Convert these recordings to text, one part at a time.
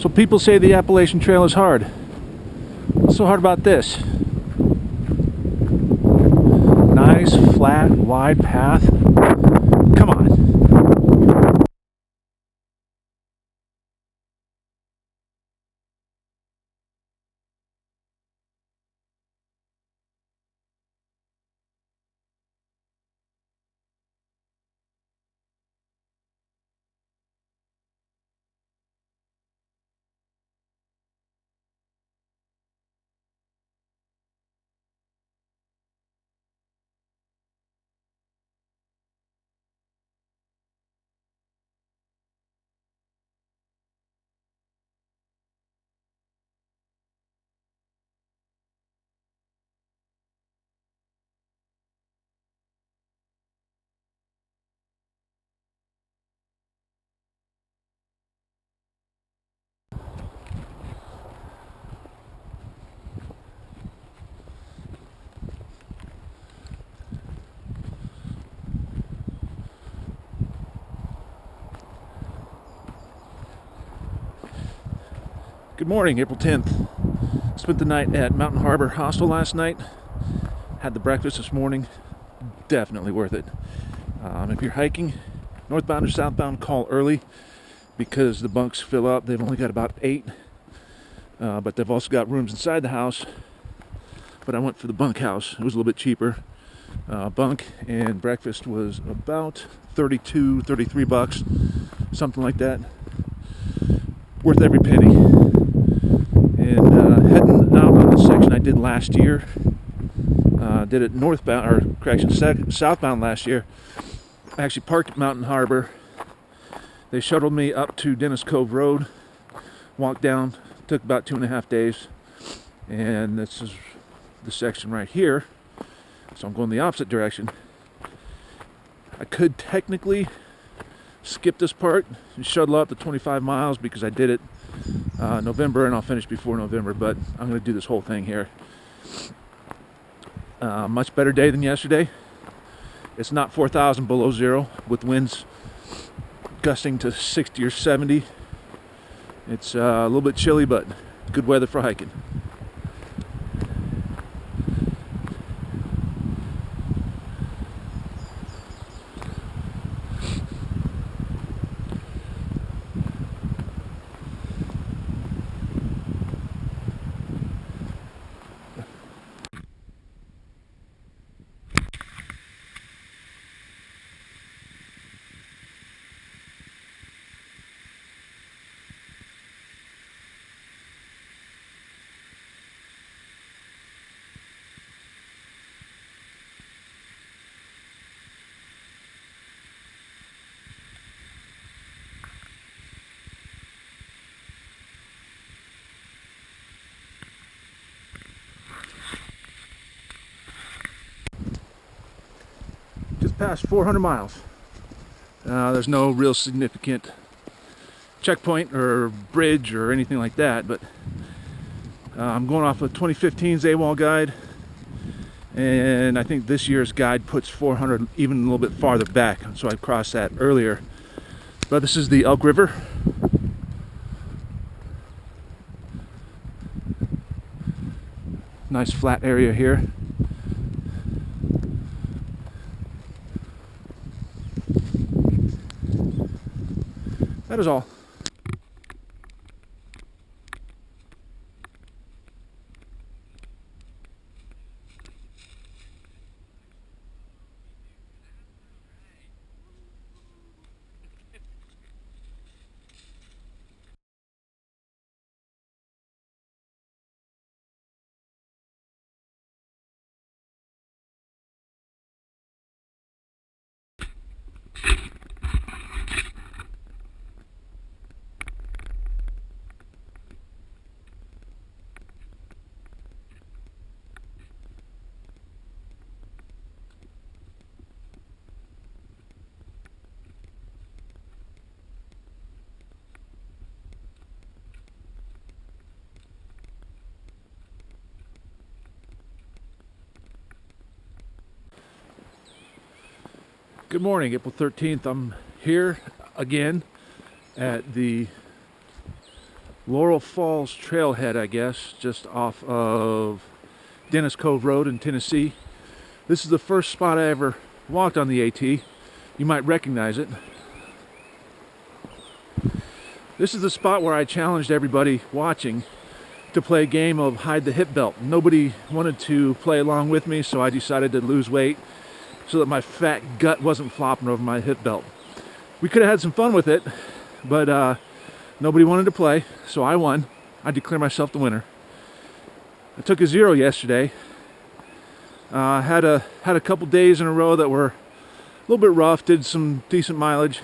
So people say the Appalachian Trail is hard. What's so hard about this? Nice, flat, wide path. Come on. Good morning, April 10th. Spent the night at Mountain Harbor Hostel last night. Had the breakfast this morning. Definitely worth it. If you're hiking, northbound or southbound, call early because the bunks fill up. They've only got about 8, but they've also got rooms inside the house. But I went for the bunk house. It was a little bit cheaper. Bunk and breakfast was about $32-33, something like that. Worth every penny. And heading out on this section I did last year. Did it northbound, or correction, southbound last year. I actually parked at Mountain Harbor. They shuttled me up to Dennis Cove Road. Walked down. Took about 2.5 days. And this is the section right here. So I'm going the opposite direction. I could technically skip this part and shuttle up to 25 miles because I did it November, and I'll finish before November, but I'm going to do this whole thing here. Much better day than yesterday. It's not 4,000 below zero with winds gusting to 60 or 70. It's a little bit chilly, but good weather for hiking. Just past 400 miles. There's no real significant checkpoint or bridge or anything like that, but I'm going off a 2015's AWOL guide, and I think this year's guide puts 400 even a little bit farther back, so I crossed that earlier. But this is the Elk River. Nice flat area here. That is all. Good morning, April 13th. I'm here again at the Laurel Falls Trailhead, I guess, just off of Dennis Cove Road in Tennessee. This is the first spot I ever walked on the AT. You might recognize it. This is the spot where I challenged everybody watching to play a game of hide the hip belt. Nobody wanted to play along with me, so I decided to lose weight so that my fat gut wasn't flopping over my hip belt. We could have had some fun with it, but nobody wanted to play, so I won. I declare myself the winner. I took a 0 yesterday. Had a couple days in a row that were a little bit rough. Did some decent mileage,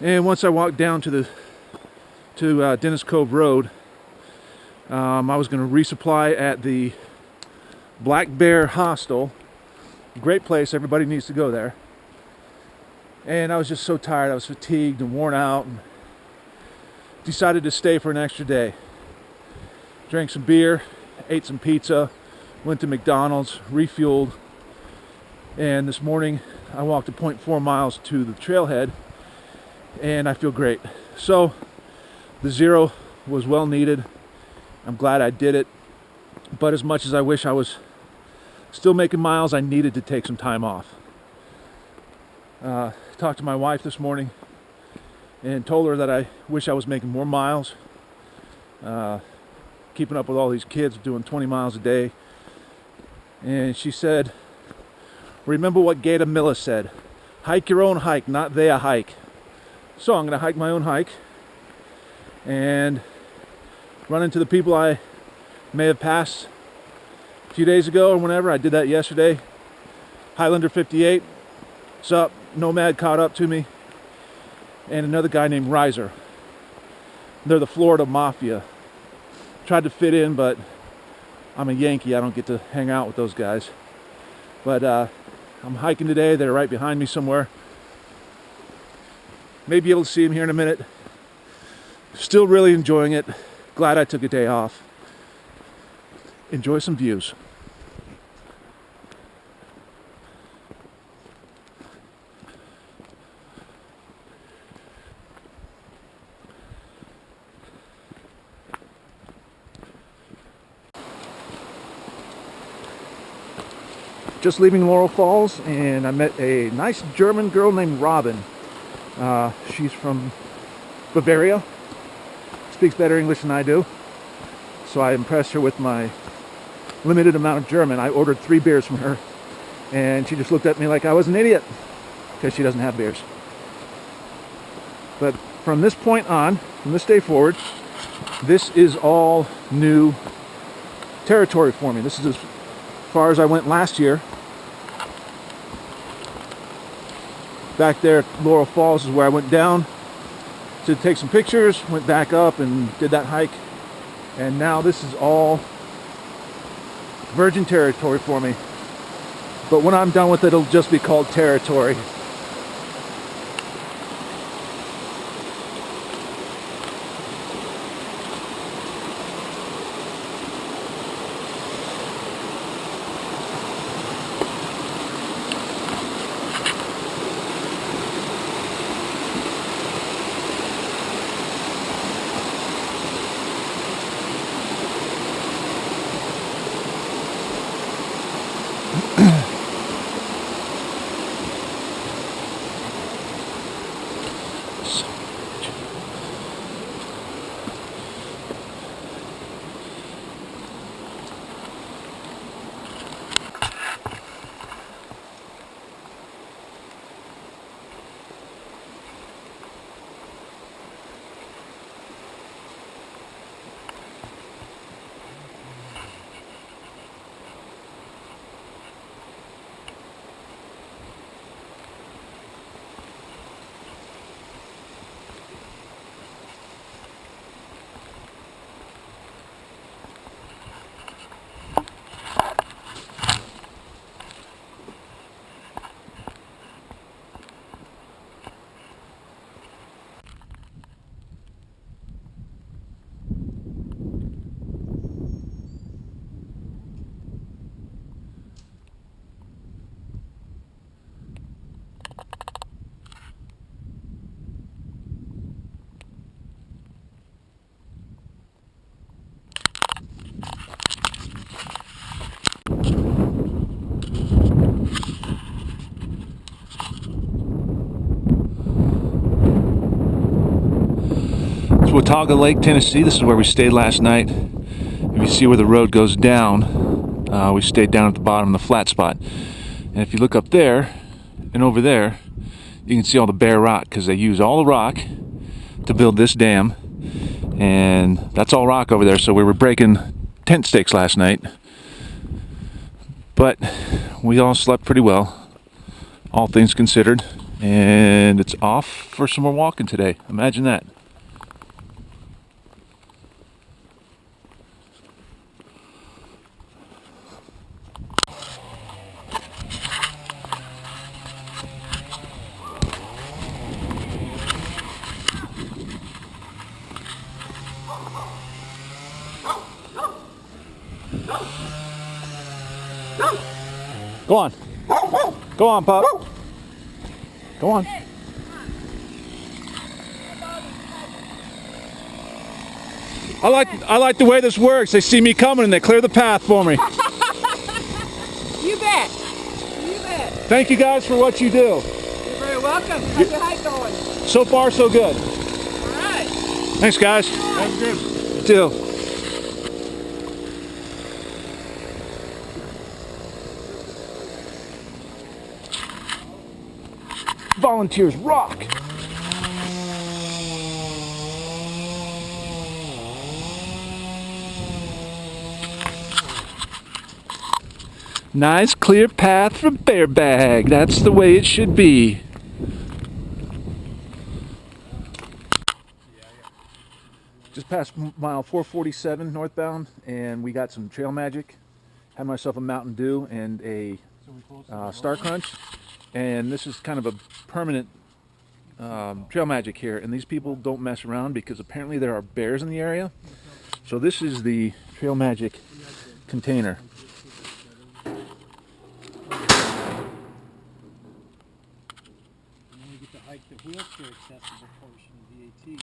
and once I walked down to Dennis Cove Road, I was going to resupply at the Black Bear Hostel. Great place. Everybody needs to go there. And I was just so tired. I was fatigued and worn out, and decided to stay for an extra day. Drank some beer, ate some pizza, went to McDonald's, refueled, and this morning I walked 0.4 miles to the trailhead, and I feel great. So the 0 was well needed. I'm glad I did it, but as much as I wish I was still making miles, I needed to take some time off. Talked to my wife this morning and told her that I wish I was making more miles, keeping up with all these kids doing 20 miles a day. And she said, remember what Gator Miller said, hike your own hike, not they a hike. So I'm going to hike my own hike and run into the people I may have passed a few days ago or whenever. I did that yesterday. Highlander 58, what's up? Nomad caught up to me, and another guy named Riser. They're the Florida Mafia. Tried to fit in, but I'm a Yankee. I don't get to hang out with those guys. But I'm hiking today. They're right behind me somewhere. May be able to see them here in a minute. Still really enjoying it. Glad I took a day off. Enjoy some views. Just leaving Laurel Falls, and I met a nice German girl named Robin. She's from Bavaria, speaks better English than I do, so I impressed her with my limited amount of German. I ordered 3 beers from her, and she just looked at me like I was an idiot because she doesn't have beers. But from this point on, from this day forward, this is all new territory for me. This is as far as I went last year. Back there at Laurel Falls is where I went down to take some pictures, went back up and did that hike, and now this is all virgin territory for me. But when I'm done with it, it'll just be called territory. Watauga Lake, Tennessee. This is where we stayed last night. If you see where the road goes down, we stayed down at the bottom of the flat spot. And if you look up there and over there, you can see all the bare rock because they use all the rock to build this dam. And that's all rock over there. So we were breaking tent stakes last night. But we all slept pretty well, all things considered. And it's off for some more walking today. Imagine that. Go on. Go on, pup. Go on. I like the way this works. They see me coming and they clear the path for me. You bet. You bet. Thank you guys for what you do. You're very welcome. How's your hike going? So far, so good. All right. Thanks, guys. That's good. You too. Volunteers rock. Nice clear path from Bearbag. That's the way it should be. Just past mile 447 northbound, and we got some trail magic. Had myself a Mountain Dew and a Star Crunch. And this is kind of a permanent trail magic here. And these people don't mess around because apparently there are bears in the area. So this is the trail magic container. And then we get to hike the wheelchair accessible portion of the AT.